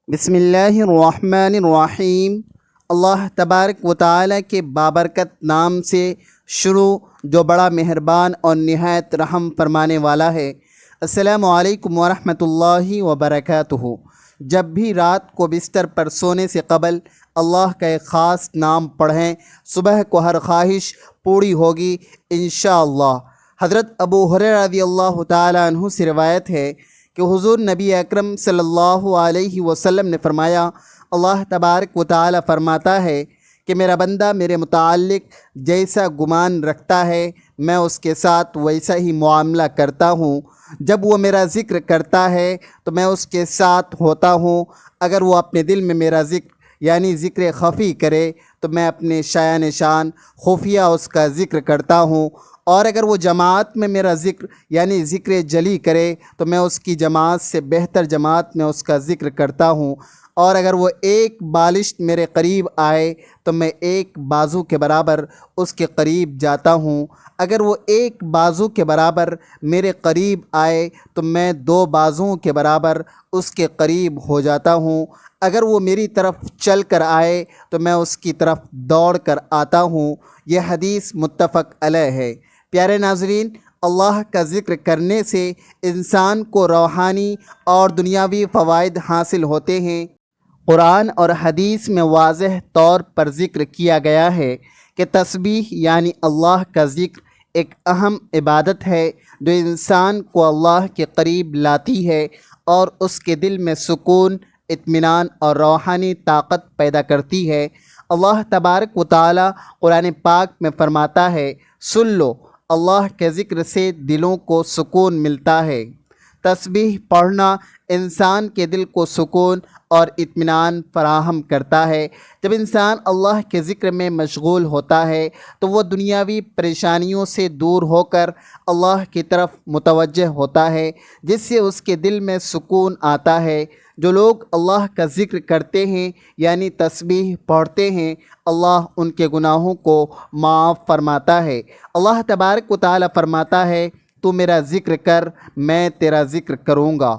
بسم اللہ الرحمن الرحیم۔ اللہ تبارک و تعالیٰ کے بابرکت نام سے شروع جو بڑا مہربان اور نہایت رحم فرمانے والا ہے۔ السلام علیکم ورحمۃ اللہ وبرکاتہ۔ جب بھی رات کو بستر پر سونے سے قبل اللہ کا ایک خاص نام پڑھیں، صبح کو ہر خواہش پوری ہوگی انشاءاللہ۔ حضرت ابو ہریرہ رضی اللہ تعالیٰ عنہ سے روایت ہے کہ حضور نبی اکرم صلی اللہ علیہ وسلم نے فرمایا، اللہ تبارک و تعالی فرماتا ہے کہ میرا بندہ میرے متعلق جیسا گمان رکھتا ہے میں اس کے ساتھ ویسا ہی معاملہ کرتا ہوں۔ جب وہ میرا ذکر کرتا ہے تو میں اس کے ساتھ ہوتا ہوں، اگر وہ اپنے دل میں میرا ذکر یعنی ذکر خفی کرے تو میں اپنے شایان شان خفیہ اس کا ذکر کرتا ہوں، اور اگر وہ جماعت میں میرا ذکر یعنی ذکر جلی کرے تو میں اس کی جماعت سے بہتر جماعت میں اس کا ذکر کرتا ہوں، اور اگر وہ ایک بالشت میرے قریب آئے تو میں ایک بازو کے برابر اس کے قریب جاتا ہوں، اگر وہ ایک بازو کے برابر میرے قریب آئے تو میں دو بازوؤں کے برابر اس کے قریب ہو جاتا ہوں، اگر وہ میری طرف چل کر آئے تو میں اس کی طرف دوڑ کر آتا ہوں۔ یہ حدیث متفق علیہ ہے۔ پیارے ناظرین، اللہ کا ذکر کرنے سے انسان کو روحانی اور دنیاوی فوائد حاصل ہوتے ہیں۔ قرآن اور حدیث میں واضح طور پر ذکر کیا گیا ہے کہ تسبیح یعنی اللہ کا ذکر ایک اہم عبادت ہے جو انسان کو اللہ کے قریب لاتی ہے اور اس کے دل میں سکون، اطمینان اور روحانی طاقت پیدا کرتی ہے۔ اللہ تبارک و تعالی قرآن پاک میں فرماتا ہے، سن لو، اللہ کے ذکر سے دلوں کو سکون ملتا ہے۔ تسبیح پڑھنا انسان کے دل کو سکون اور اطمینان فراہم کرتا ہے۔ جب انسان اللہ کے ذکر میں مشغول ہوتا ہے تو وہ دنیاوی پریشانیوں سے دور ہو کر اللہ کی طرف متوجہ ہوتا ہے، جس سے اس کے دل میں سکون آتا ہے۔ جو لوگ اللہ کا ذکر کرتے ہیں یعنی تسبیح پڑھتے ہیں، اللہ ان کے گناہوں کو معاف فرماتا ہے۔ اللہ تبارک و تعالی فرماتا ہے، تو میرا ذکر کر، میں تیرا ذکر کروں گا۔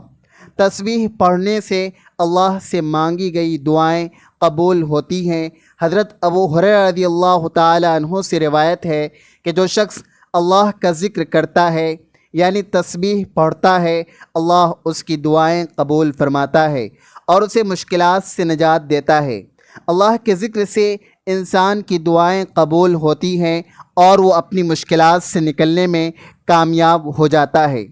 تسبیح پڑھنے سے اللہ سے مانگی گئی دعائیں قبول ہوتی ہیں۔ حضرت ابو ہریرہ رضی اللہ تعالی عنہ سے روایت ہے کہ جو شخص اللہ کا ذکر کرتا ہے یعنی تسبیح پڑھتا ہے، اللہ اس کی دعائیں قبول فرماتا ہے اور اسے مشکلات سے نجات دیتا ہے۔ اللہ کے ذکر سے انسان کی دعائیں قبول ہوتی ہیں اور وہ اپنی مشکلات سے نکلنے میں کامیاب ہو جاتا ہے۔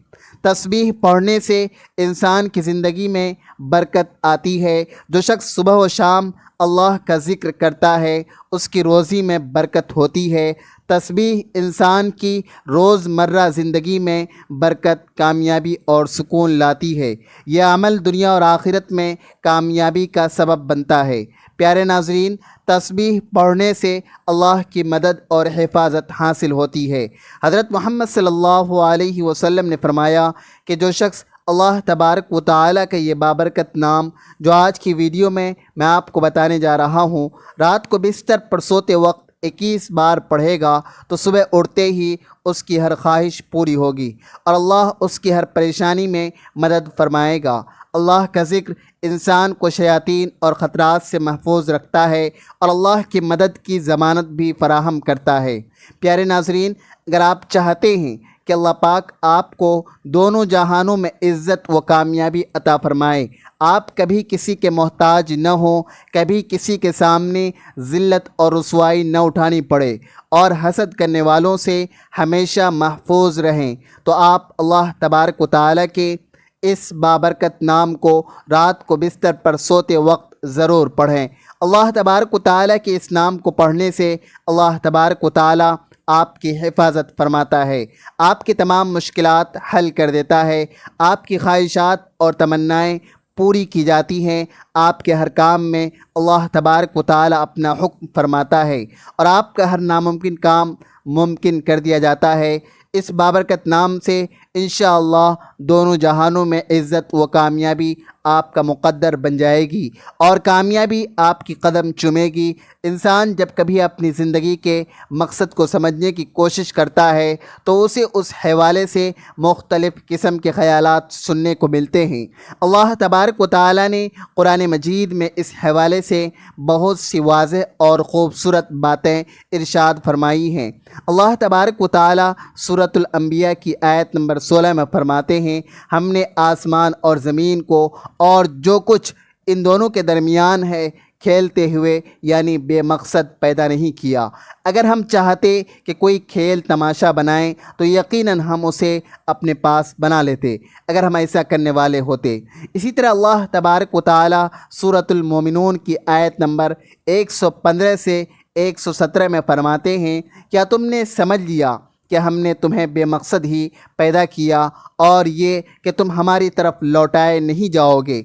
تسبیح پڑھنے سے انسان کی زندگی میں برکت آتی ہے۔ جو شخص صبح و شام اللہ کا ذکر کرتا ہے اس کی روزی میں برکت ہوتی ہے۔ تسبیح انسان کی روزمرہ زندگی میں برکت، کامیابی اور سکون لاتی ہے۔ یہ عمل دنیا اور آخرت میں کامیابی کا سبب بنتا ہے۔ پیارے ناظرین، تسبیح پڑھنے سے اللہ کی مدد اور حفاظت حاصل ہوتی ہے۔ حضرت محمد صلی اللہ علیہ وسلم نے فرمایا کہ جو شخص اللہ تبارک و تعالیٰ کا یہ بابرکت نام جو آج کی ویڈیو میں آپ کو بتانے جا رہا ہوں، رات کو بستر پر سوتے وقت 21 بار پڑھے گا تو صبح اٹھتے ہی اس کی ہر خواہش پوری ہوگی اور اللہ اس کی ہر پریشانی میں مدد فرمائے گا۔ اللہ کا ذکر انسان کو شیاطین اور خطرات سے محفوظ رکھتا ہے اور اللہ کی مدد کی ضمانت بھی فراہم کرتا ہے۔ پیارے ناظرین، اگر آپ چاہتے ہیں کہ اللہ پاک آپ کو دونوں جہانوں میں عزت و کامیابی عطا فرمائے، آپ کبھی کسی کے محتاج نہ ہوں، کبھی کسی کے سامنے ذلت اور رسوائی نہ اٹھانی پڑے اور حسد کرنے والوں سے ہمیشہ محفوظ رہیں، تو آپ اللہ تبارک و تعالیٰ کے اس بابرکت نام کو رات کو بستر پر سوتے وقت ضرور پڑھیں۔ اللہ تبارک و تعالیٰ کے اس نام کو پڑھنے سے اللہ تبارک و تعالیٰ آپ کی حفاظت فرماتا ہے، آپ کی تمام مشکلات حل کر دیتا ہے، آپ کی خواہشات اور تمنائیں پوری کی جاتی ہیں، آپ کے ہر کام میں اللہ تبارک و تعالیٰ اپنا حکم فرماتا ہے اور آپ کا ہر ناممکن کام ممکن کر دیا جاتا ہے۔ اس بابرکت نام سے انشاءاللہ دونوں جہانوں میں عزت و کامیابی آپ کا مقدر بن جائے گی اور کامیابی آپ کی قدم چومے گی۔ انسان جب کبھی اپنی زندگی کے مقصد کو سمجھنے کی کوشش کرتا ہے تو اسے اس حوالے سے مختلف قسم کے خیالات سننے کو ملتے ہیں۔ اللہ تبارک و تعالی نے قرآن مجید میں اس حوالے سے بہت سی واضح اور خوبصورت باتیں ارشاد فرمائی ہیں۔ اللہ تبارک و تعالی سورۃ الانبیاء کی آیت نمبر 16 میں فرماتے ہیں، ہم نے آسمان اور زمین کو اور جو کچھ ان دونوں کے درمیان ہے کھیلتے ہوئے یعنی بے مقصد پیدا نہیں کیا۔ اگر ہم چاہتے کہ کوئی کھیل تماشا بنائیں تو یقیناً ہم اسے اپنے پاس بنا لیتے اگر ہم ایسا کرنے والے ہوتے۔ اسی طرح اللہ تبارک و تعالی سورۃ المومنون کی آیت نمبر 115 سے 117 میں فرماتے ہیں، کیا تم نے سمجھ لیا کہ ہم نے تمہیں بے مقصد ہی پیدا کیا اور یہ کہ تم ہماری طرف لوٹائے نہیں جاؤ گے؟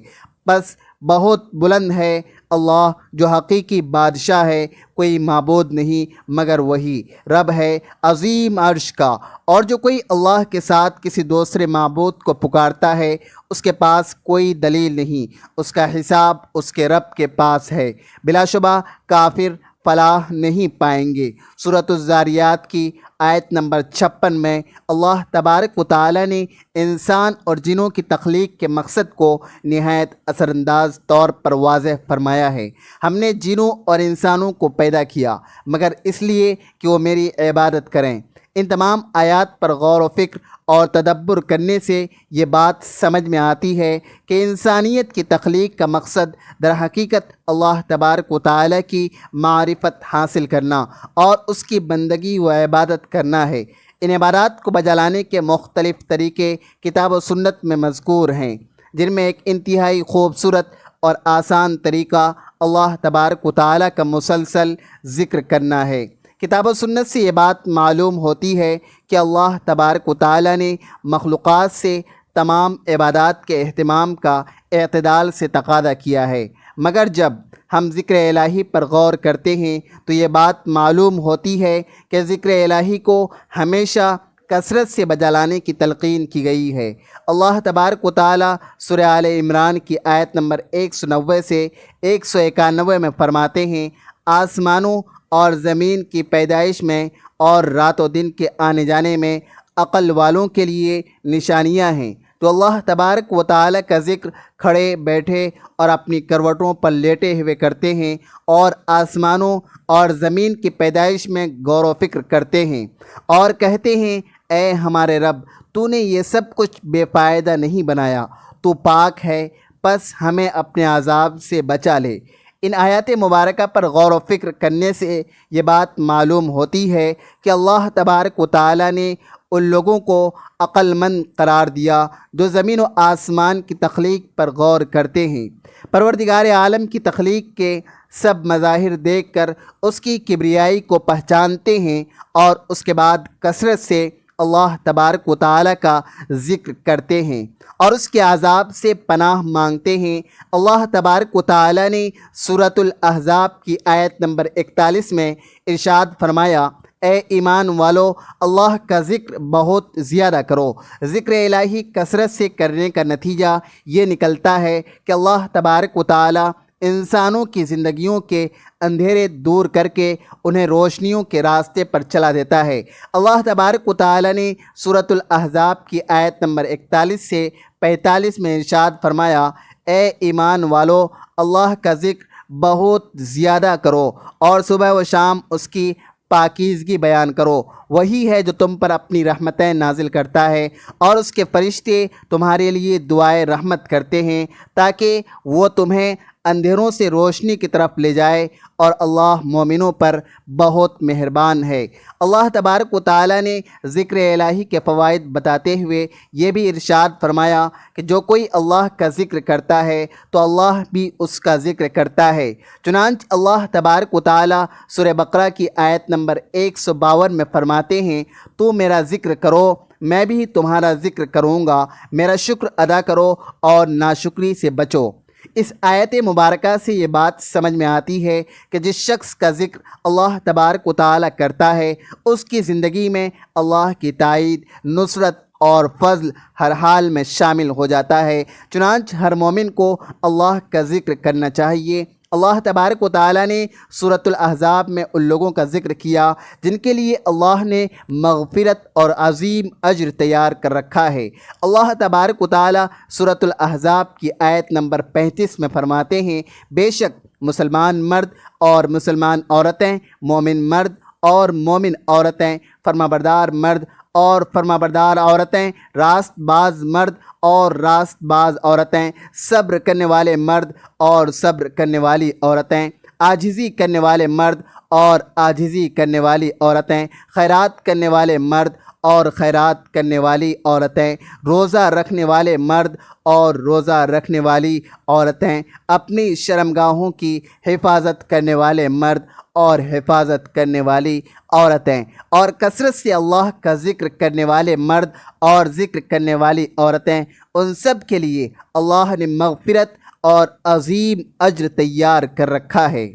بس بہت بلند ہے اللہ جو حقیقی بادشاہ ہے، کوئی معبود نہیں مگر وہی رب ہے عظیم عرش کا، اور جو کوئی اللہ کے ساتھ کسی دوسرے معبود کو پکارتا ہے اس کے پاس کوئی دلیل نہیں، اس کا حساب اس کے رب کے پاس ہے، بلا شبہ کافر فلاح نہیں پائیں گے۔ سورۃ الذاریات کی آیت نمبر 56 میں اللہ تبارک و تعالی نے انسان اور جنوں کی تخلیق کے مقصد کو نہایت اثر انداز طور پر واضح فرمایا ہے۔ ہم نے جنوں اور انسانوں کو پیدا کیا مگر اس لیے کہ وہ میری عبادت کریں۔ ان تمام آیات پر غور و فکر اور تدبر کرنے سے یہ بات سمجھ میں آتی ہے کہ انسانیت کی تخلیق کا مقصد در حقیقت اللہ تبارک و تعالی کی معرفت حاصل کرنا اور اس کی بندگی و عبادت کرنا ہے۔ ان عبادات کو بجا لانے کے مختلف طریقے کتاب و سنت میں مذکور ہیں، جن میں ایک انتہائی خوبصورت اور آسان طریقہ اللہ تبارک و تعالی کا مسلسل ذکر کرنا ہے۔ کتاب و سنت سے یہ بات معلوم ہوتی ہے کہ اللہ تبارک و تعالی نے مخلوقات سے تمام عبادات کے اہتمام کا اعتدال سے تقاضا کیا ہے، مگر جب ہم ذکر الہی پر غور کرتے ہیں تو یہ بات معلوم ہوتی ہے کہ ذکر الہی کو ہمیشہ کثرت سے بجا لانے کی تلقین کی گئی ہے۔ اللہ تبارک و تعالی سورہ آل عمران کی آیت نمبر 190 سے 191 میں فرماتے ہیں، آسمانوں اور زمین کی پیدائش میں اور رات و دن کے آنے جانے میں عقل والوں کے لیے نشانیاں ہیں۔ تو اللہ تبارک و تعالی کا ذکر کھڑے بیٹھے اور اپنی کروٹوں پر لیٹے ہوئے کرتے ہیں اور آسمانوں اور زمین کی پیدائش میں غور و فکر کرتے ہیں اور کہتے ہیں، اے ہمارے رب، تو نے یہ سب کچھ بے فائدہ نہیں بنایا، تو پاک ہے، پس ہمیں اپنے عذاب سے بچا لے۔ ان آیات مبارکہ پر غور و فکر کرنے سے یہ بات معلوم ہوتی ہے کہ اللہ تبارک و تعالی نے ان لوگوں کو عقل مند قرار دیا جو زمین و آسمان کی تخلیق پر غور کرتے ہیں۔ پروردگار عالم کی تخلیق کے سب مظاہر دیکھ کر اس کی کبریائی کو پہچانتے ہیں اور اس کے بعد کثرت سے اللہ تبارک و تعالی کا ذکر کرتے ہیں اور اس کے عذاب سے پناہ مانگتے ہیں۔ اللہ تبارک و تعالی نے سورۃ الاحزاب کی آیت نمبر 41 میں ارشاد فرمایا، اے ایمان والو، اللہ کا ذکر بہت زیادہ کرو۔ ذکر الہی کثرت سے کرنے کا نتیجہ یہ نکلتا ہے کہ اللہ تبارک و تعالی انسانوں کی زندگیوں کے اندھیرے دور کر کے انہیں روشنیوں کے راستے پر چلا دیتا ہے۔ اللہ تبارک و تعالی نے سورۃ الاحزاب کی آیت نمبر 41 سے 45 میں ارشاد فرمایا، اے ایمان والو، اللہ کا ذکر بہت زیادہ کرو اور صبح و شام اس کی پاکیزگی بیان کرو۔ وہی ہے جو تم پر اپنی رحمتیں نازل کرتا ہے اور اس کے فرشتے تمہارے لیے دعائے رحمت کرتے ہیں تاکہ وہ تمہیں اندھیروں سے روشنی کی طرف لے جائے، اور اللہ مومنوں پر بہت مہربان ہے۔ اللہ تبارک و تعالی نے ذکر الہی کے فوائد بتاتے ہوئے یہ بھی ارشاد فرمایا کہ جو کوئی اللہ کا ذکر کرتا ہے تو اللہ بھی اس کا ذکر کرتا ہے۔ چنانچہ اللہ تبارک و تعالی سورہ بقرہ کی آیت نمبر 152 میں فرماتے ہیں، تو میرا ذکر کرو، میں بھی تمہارا ذکر کروں گا، میرا شکر ادا کرو اور ناشکری سے بچو۔ اس آیت مبارکہ سے یہ بات سمجھ میں آتی ہے کہ جس شخص کا ذکر اللہ تبارک و تعالی کرتا ہے اس کی زندگی میں اللہ کی تائید، نصرت اور فضل ہر حال میں شامل ہو جاتا ہے۔ چنانچہ ہر مومن کو اللہ کا ذکر کرنا چاہیے۔ اللہ تبارک و تعالیٰ نے سورۃ الاحزاب میں ان لوگوں کا ذکر کیا جن کے لیے اللہ نے مغفرت اور عظیم اجر تیار کر رکھا ہے۔ اللہ تبارک و تعالیٰ سورۃ الاحزاب کی آیت نمبر 35 میں فرماتے ہیں، بے شک مسلمان مرد اور مسلمان عورتیں، مومن مرد اور مومن عورتیں، فرمانبردار مرد اور فرمانبردار عورتیں، راست باز مرد اور راست باز عورتیں، صبر کرنے والے مرد اور صبر کرنے والی عورتیں، عاجزی کرنے والے مرد اور عاجزی کرنے والی عورتیں، خیرات کرنے والے مرد اور خیرات کرنے والی عورتیں، روزہ رکھنے والے مرد اور روزہ رکھنے والی عورتیں، اپنی شرمگاہوں کی حفاظت کرنے والے مرد اور حفاظت کرنے والی عورتیں، اور کثرت سے اللہ کا ذکر کرنے والے مرد اور ذکر کرنے والی عورتیں، ان سب کے لیے اللہ نے مغفرت اور عظیم اجر تیار کر رکھا ہے۔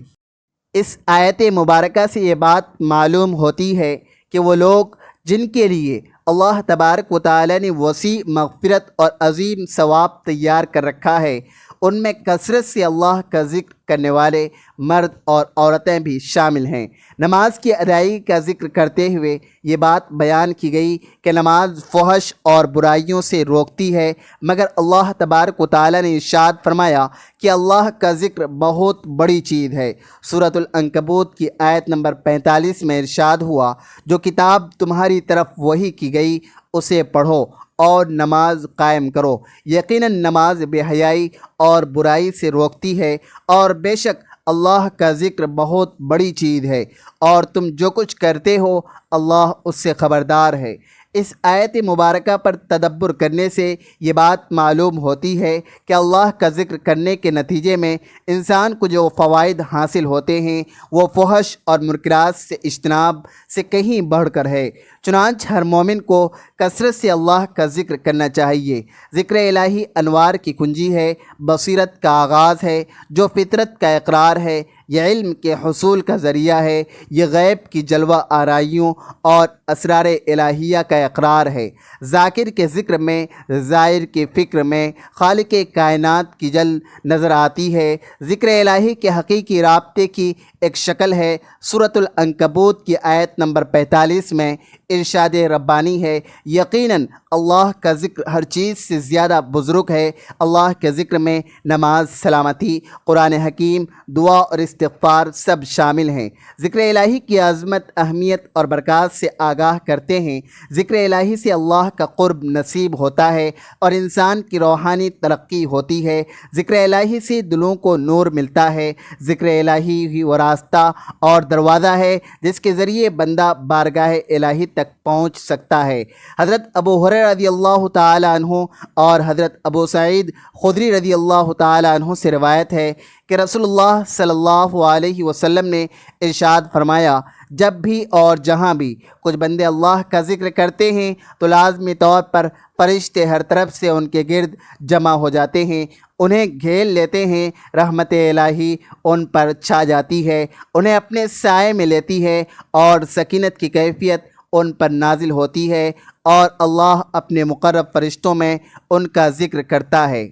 اس آیت مبارکہ سے یہ بات معلوم ہوتی ہے کہ وہ لوگ جن کے لیے اللہ تبارک و تعالی نے وسیع مغفرت اور عظیم ثواب تیار کر رکھا ہے، ان میں کثرت سے اللہ کا ذکر کرنے والے مرد اور عورتیں بھی شامل ہیں۔ نماز کی ادائیگی کا ذکر کرتے ہوئے یہ بات بیان کی گئی کہ نماز فحش اور برائیوں سے روکتی ہے، مگر اللہ تبارک و تعالی نے ارشاد فرمایا کہ اللہ کا ذکر بہت بڑی چیز ہے۔ سورۃ العنکبوت کی آیت نمبر 45 میں ارشاد ہوا، جو کتاب تمہاری طرف وحی کی گئی اسے پڑھو اور نماز قائم کرو، یقیناً نماز بے حیائی اور برائی سے روکتی ہے، اور بے شک اللہ کا ذکر بہت بڑی چیز ہے، اور تم جو کچھ کرتے ہو اللہ اس سے خبردار ہے۔ اس آیت مبارکہ پر تدبر کرنے سے یہ بات معلوم ہوتی ہے کہ اللہ کا ذکر کرنے کے نتیجے میں انسان کو جو فوائد حاصل ہوتے ہیں وہ فحش اور منکرات سے اجتناب سے کہیں بڑھ کر ہے۔ چنانچہ ہر مومن کو کثرت سے اللہ کا ذکر کرنا چاہیے۔ ذکر الہی انوار کی کنجی ہے، بصیرت کا آغاز ہے، جو فطرت کا اقرار ہے، یہ علم کے حصول کا ذریعہ ہے، یہ غیب کی جلوہ آرائیوں اور اسرار الہیہ کا اقرار ہے۔ ذاکر کے ذکر میں، زائر کی فکر میں خالق کائنات کی جل نظر آتی ہے۔ ذکر الہی کے حقیقی رابطے کی ایک شکل ہے۔ سورۃ العنکبوت کی آیت نمبر 45 میں ارشاد ربانی ہے، یقیناً اللہ کا ذکر ہر چیز سے زیادہ بزرگ ہے۔ اللہ کے ذکر میں نماز، سلامتی، قرآن حکیم، دعا اور استغفار سب شامل ہیں۔ ذکر الہی کی عظمت، اہمیت اور برکات سے آگاہ کرتے ہیں۔ ذکر الہی سے اللہ کا قرب نصیب ہوتا ہے اور انسان کی روحانی ترقی ہوتی ہے۔ ذکر الہی سے دلوں کو نور ملتا ہے۔ ذکر الہی ہی وہ راستہ اور دروازہ ہے جس کے ذریعے بندہ بارگاہ الہی تک پہنچ سکتا ہے۔ حضرت ابو ہریرہ رضی اللہ تعالی عنہ اور حضرت ابو سعید خدری رضی اللہ تعالی عنہ سے روایت ہے کہ رسول اللہ صلی اللہ علیہ وسلم نے ارشاد فرمایا، جب بھی اور جہاں بھی کچھ بندے اللہ کا ذکر کرتے ہیں تو لازمی طور پر فرشتے ہر طرف سے ان کے گرد جمع ہو جاتے ہیں، انہیں گھیر لیتے ہیں، رحمت الہی ان پر چھا جاتی ہے، انہیں اپنے سائے میں لیتی ہے اور سکینت کی کیفیت ان پر نازل ہوتی ہے، اور اللہ اپنے مقرب فرشتوں میں ان کا ذکر کرتا ہے۔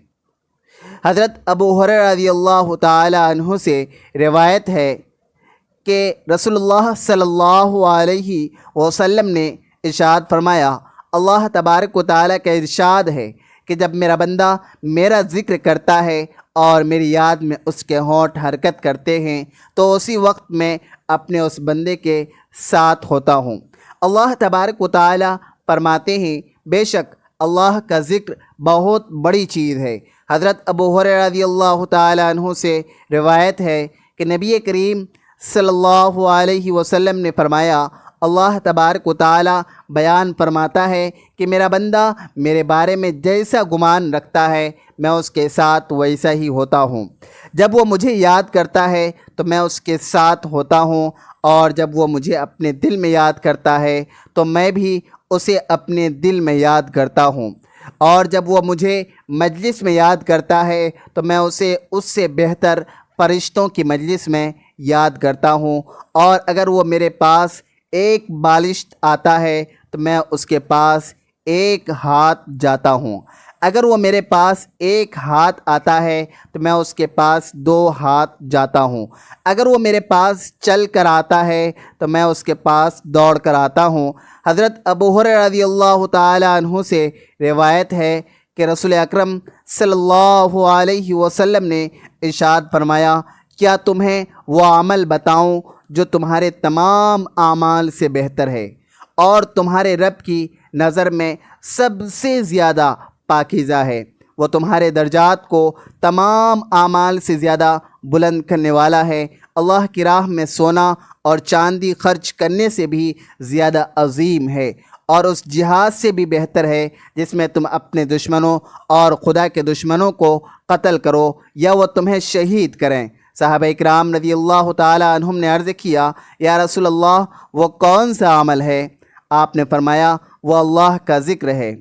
حضرت ابو ہریرہ رضی اللہ تعالی عنہ سے روایت ہے کہ رسول اللہ صلی اللہ علیہ وسلم نے ارشاد فرمایا، اللہ تبارک و تعالیٰ کا ارشاد ہے کہ جب میرا بندہ میرا ذکر کرتا ہے اور میری یاد میں اس کے ہونٹ حرکت کرتے ہیں تو اسی وقت میں اپنے اس بندے کے ساتھ ہوتا ہوں۔ اللہ تبارک و تعالیٰ فرماتے ہیں، بے شک اللہ کا ذکر بہت بڑی چیز ہے۔ حضرت ابو ہریرہ رضی اللہ تعالی عنہ سے روایت ہے کہ نبی کریم صلی اللہ علیہ وسلم نے فرمایا، اللہ تبارک و تعالی بیان فرماتا ہے کہ میرا بندہ میرے بارے میں جیسا گمان رکھتا ہے میں اس کے ساتھ ویسا ہی ہوتا ہوں۔ جب وہ مجھے یاد کرتا ہے تو میں اس کے ساتھ ہوتا ہوں، اور جب وہ مجھے اپنے دل میں یاد کرتا ہے تو میں بھی اسے اپنے دل میں یاد کرتا ہوں، اور جب وہ مجھے مجلس میں یاد کرتا ہے تو میں اسے اس سے بہتر فرشتوں کی مجلس میں یاد کرتا ہوں، اور اگر وہ میرے پاس ایک بالشت آتا ہے تو میں اس کے پاس ایک ہاتھ جاتا ہوں۔ اگر وہ میرے پاس ایک ہاتھ آتا ہے تو میں اس کے پاس 2 ہاتھ جاتا ہوں۔ اگر وہ میرے پاس چل کر آتا ہے تو میں اس کے پاس دوڑ کر آتا ہوں۔ حضرت ابو ہریرہ رضی اللہ تعالی عنہ سے روایت ہے کہ رسول اکرم صلی اللہ علیہ وسلم نے ارشاد فرمایا، کیا تمہیں وہ عمل بتاؤں جو تمہارے تمام اعمال سے بہتر ہے اور تمہارے رب کی نظر میں سب سے زیادہ پاکیزہ ہے؟ وہ تمہارے درجات کو تمام اعمال سے زیادہ بلند کرنے والا ہے، اللہ کی راہ میں سونا اور چاندی خرچ کرنے سے بھی زیادہ عظیم ہے، اور اس جہاد سے بھی بہتر ہے جس میں تم اپنے دشمنوں اور خدا کے دشمنوں کو قتل کرو یا وہ تمہیں شہید کریں۔ صحابہ اکرام رضی اللہ تعالی عنہم نے عرض کیا، یا رسول اللہ وہ کون سا عمل ہے؟ آپ نے فرمایا، وہ اللہ کا ذکر ہے۔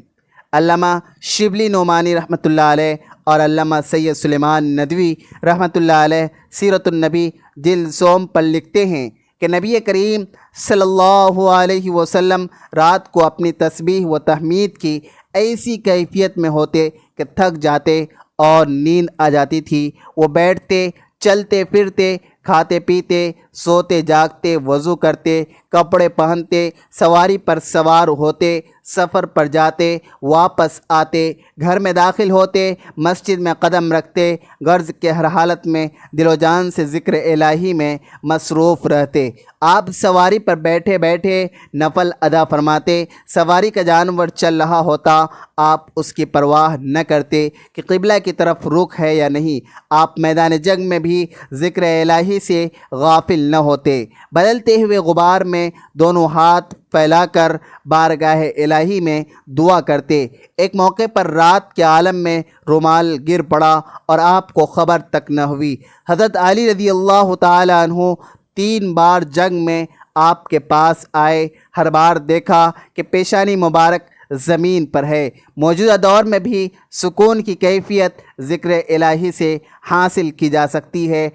علامہ شبلی نعمانی رحمۃ اللہ علیہ اور علامہ سید سلیمان ندوی رحمۃ اللہ علیہ سیرت النبی جلد سوم پر لکھتے ہیں کہ نبی کریم صلی اللہ علیہ وسلم رات کو اپنی تسبیح و تحمید کی ایسی کیفیت میں ہوتے کہ تھک جاتے اور نیند آ جاتی تھی۔ وہ بیٹھتے، چلتے پھرتے، کھاتے پیتے، سوتے جاگتے، وضو کرتے، کپڑے پہنتے، سواری پر سوار ہوتے، سفر پر جاتے، واپس آتے، گھر میں داخل ہوتے، مسجد میں قدم رکھتے، غرض کے ہر حالت میں دل و جان سے ذکر الہی میں مصروف رہتے۔ آپ سواری پر بیٹھے بیٹھے نفل ادا فرماتے، سواری کا جانور چل رہا ہوتا، آپ اس کی پرواہ نہ کرتے کہ قبلہ کی طرف رخ ہے یا نہیں۔ آپ میدان جنگ میں بھی ذکر الہی سے غافل نہ ہوتے، بدلتے ہوئے غبار میں دونوں ہاتھ پھیلا کر بارگاہ الہی میں دعا کرتے۔ ایک موقع پر رات کے عالم میں رومال گر پڑا اور آپ کو خبر تک نہ ہوئی۔ حضرت علی رضی اللہ تعالی عنہ 3 بار جنگ میں آپ کے پاس آئے، ہر بار دیکھا کہ پیشانی مبارک زمین پر ہے۔ موجودہ دور میں بھی سکون کی کیفیت ذکر الہی سے حاصل کی جا سکتی ہے۔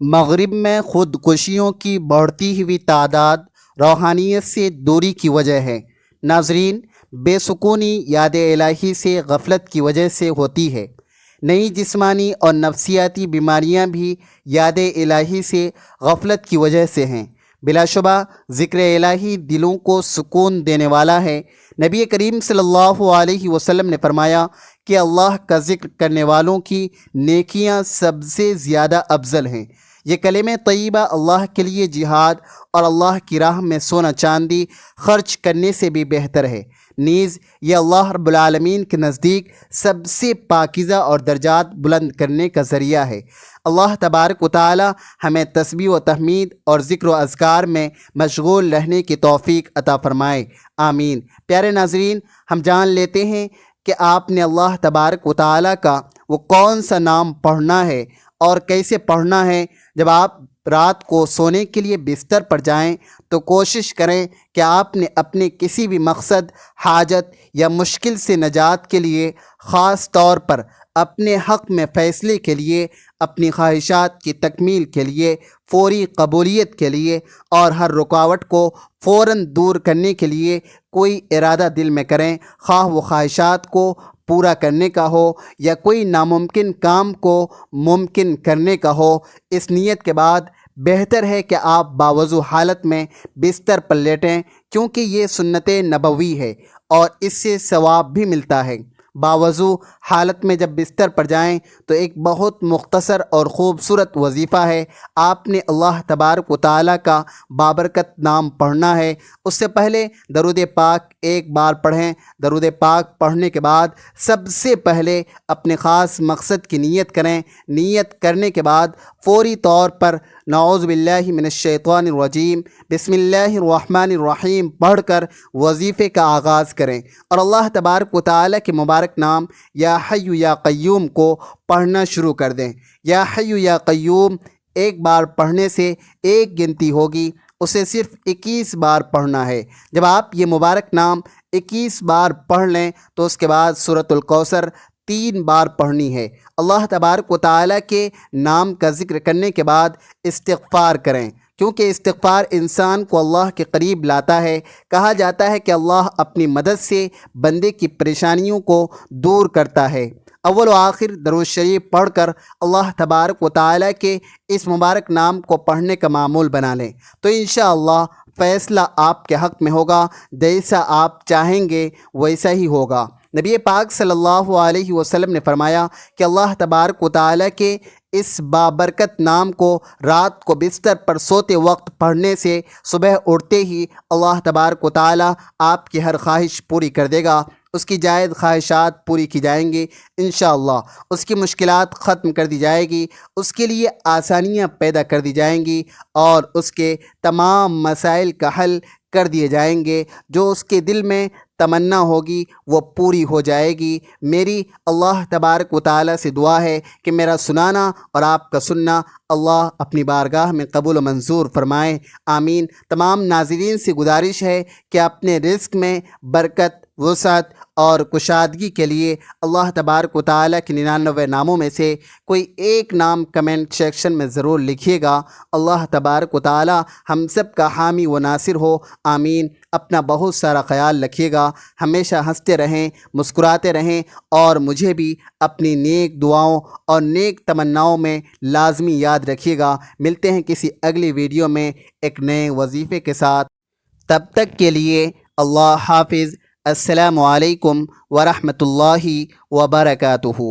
مغرب میں خودکشیوں کی بڑھتی ہوئی تعداد روحانیت سے دوری کی وجہ ہے۔ ناظرین، بے سکونی یاد الہی سے غفلت کی وجہ سے ہوتی ہے۔ نئی جسمانی اور نفسیاتی بیماریاں بھی یاد الہی سے غفلت کی وجہ سے ہیں۔ بلا شبہ ذکر الہی دلوں کو سکون دینے والا ہے۔ نبی کریم صلی اللہ علیہ وسلم نے فرمایا کہ اللہ کا ذکر کرنے والوں کی نیکیاں سب سے زیادہ افضل ہیں۔ یہ کلمہ طیبہ اللہ کے لیے جہاد اور اللہ کی راہ میں سونا چاندی خرچ کرنے سے بھی بہتر ہے۔ نیز یہ اللہ رب العالمین کے نزدیک سب سے پاکیزہ اور درجات بلند کرنے کا ذریعہ ہے۔ اللہ تبارک و تعالی ہمیں تسبیح و تحمید اور ذکر و اذکار میں مشغول رہنے کی توفیق عطا فرمائے، آمین۔ پیارے ناظرین، ہم جان لیتے ہیں کہ آپ نے اللہ تبارک و تعالی کا وہ کون سا نام پڑھنا ہے اور کیسے پڑھنا ہے۔ جب آپ رات کو سونے کے لیے بستر پر جائیں تو کوشش کریں کہ آپ نے اپنے کسی بھی مقصد، حاجت یا مشکل سے نجات کے لیے، خاص طور پر اپنے حق میں فیصلے کے لیے، اپنی خواہشات کی تکمیل کے لیے، فوری قبولیت کے لیے اور ہر رکاوٹ کو فوراً دور کرنے کے لیے کوئی ارادہ دل میں کریں، خواہ وہ خواہشات کو پورا کرنے کا ہو یا کوئی ناممکن کام کو ممکن کرنے کا ہو۔ اس نیت کے بعد بہتر ہے کہ آپ باوضو حالت میں بستر پر لیٹیں، کیونکہ یہ سنت نبوی ہے اور اس سے ثواب بھی ملتا ہے۔ باوضو حالت میں جب بستر پر جائیں تو ایک بہت مختصر اور خوبصورت وظیفہ ہے۔ آپ نے اللہ تبارک و تعالیٰ کا بابرکت نام پڑھنا ہے۔ اس سے پہلے درود پاک ایک بار پڑھیں۔ درود پاک پڑھنے کے بعد سب سے پہلے اپنے خاص مقصد کی نیت کریں۔ نیت کرنے کے بعد فوری طور پر نعوذ باللہ من الشیطان الرجیم، بسم اللہ الرحمن الرحیم پڑھ کر وظیفے کا آغاز کریں اور اللہ تبارک و تعالیٰ کے مبارک نام یا حی یا قیوم کو پڑھنا شروع کر دیں۔ یا حی یا قیوم ایک بار پڑھنے سے ایک گنتی ہوگی، اسے صرف 21 بار پڑھنا ہے۔ جب آپ یہ مبارک نام 21 بار پڑھ لیں تو اس کے بعد سورۃ الکوثر 3 بار پڑھنی ہے۔ اللہ تبارک و تعالیٰ کے نام کا ذکر کرنے کے بعد استغفار کریں، کیونکہ استغفار انسان کو اللہ کے قریب لاتا ہے۔ کہا جاتا ہے کہ اللہ اپنی مدد سے بندے کی پریشانیوں کو دور کرتا ہے۔ اول و آخر درود شریف پڑھ کر اللہ تبارک و تعالیٰ کے اس مبارک نام کو پڑھنے کا معمول بنا لیں تو انشاءاللہ فیصلہ آپ کے حق میں ہوگا، جیسا آپ چاہیں گے ویسا ہی ہوگا۔ نبی پاک صلی اللہ علیہ وسلم نے فرمایا کہ اللہ تبارک و تعالیٰ کے اس بابرکت نام کو رات کو بستر پر سوتے وقت پڑھنے سے صبح اٹھتے ہی اللہ تبارک و تعالیٰ آپ کی ہر خواہش پوری کر دے گا، اس کی جائز خواہشات پوری کی جائیں گی انشاءاللہ، اس کی مشکلات ختم کر دی جائے گی، اس کے لیے آسانیاں پیدا کر دی جائیں گی اور اس کے تمام مسائل کا حل کر دیے جائیں گے۔ جو اس کے دل میں تمنا ہوگی وہ پوری ہو جائے گی۔ میری اللہ تبارک و تعالیٰ سے دعا ہے کہ میرا سنانا اور آپ کا سننا اللہ اپنی بارگاہ میں قبول و منظور فرمائے، آمین۔ تمام ناظرین سے گزارش ہے کہ اپنے رزق میں برکت، وسعت اور کشادگی کے لیے اللہ تبارک و تعالیٰ کے 99 ناموں میں سے کوئی ایک نام کمنٹ سیکشن میں ضرور لکھیے گا۔ اللہ تبارک و تعالیٰ ہم سب کا حامی و ناصر ہو، آمین۔ اپنا بہت سارا خیال رکھیے گا، ہمیشہ ہنستے رہیں، مسکراتے رہیں اور مجھے بھی اپنی نیک دعاؤں اور نیک تمناؤں میں لازمی یاد رکھیے گا۔ ملتے ہیں کسی اگلی ویڈیو میں ایک نئے وظیفے کے ساتھ، تب تک کے لیے اللہ حافظ۔ السلام علیکم ورحمۃ اللہ وبرکاتہ۔